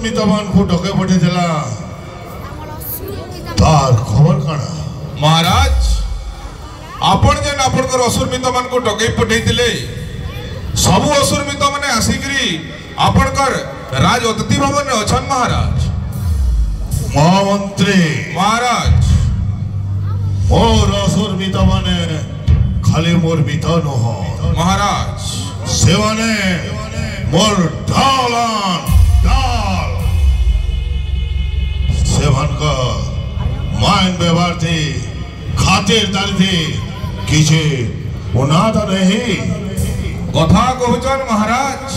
मितमान को डके पठे देला तार खबर काना महाराज आपण जे आपणकर असुरमित मान को डके पठे दिले सब असुरमित माने आसिकरी आपणकर राज अतिथि भवन में अछन महाराज महामंत्री महाराज और असुरमित माने खाली मोर मित न हो महाराज सेवाने मोर ढालन ढाल सेवन का मान व्यवहार थी खातिरदारी थी किसी उनादा नहीं कथा कहचन महाराज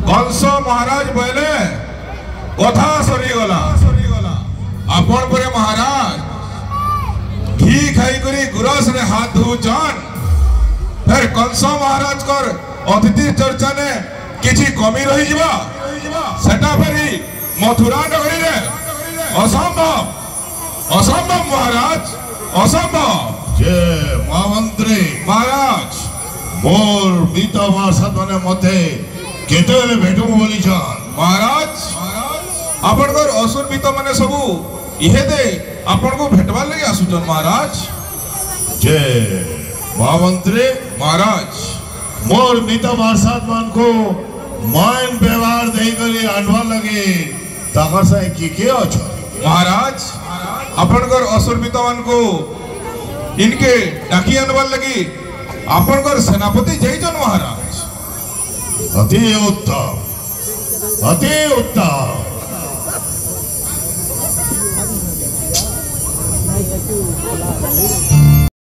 कंस महाराज बोले कथा सरी गला आपण परे महाराज घी खाई करी गुरस रे हाथ धुचन फिर कंस महाराज कर अतिथि चर्चा ने किछि कमी रही जिबा सेटा फेरी मथुरा नगरी रे असंभव असंभव महाराज असंभव जे महामंत्री महाराज मोर बीता मासत माने मते केतेले भेटू बोली जान महाराज आपण को असुर बीता माने सबु इहे दे आपण को भेटवार लगे आसुचन महाराज जे महामंत्री महाराज मोर बीता मासत मान को मान व्यवहार देई करी आनवा लगे ताकर से की अछ महाराज आपण को असुर बीता मान को इनके डाकी आनवार लगी आपण को सेनापति जयजन महाराज अति उत्तम अति उत्तम Thank you.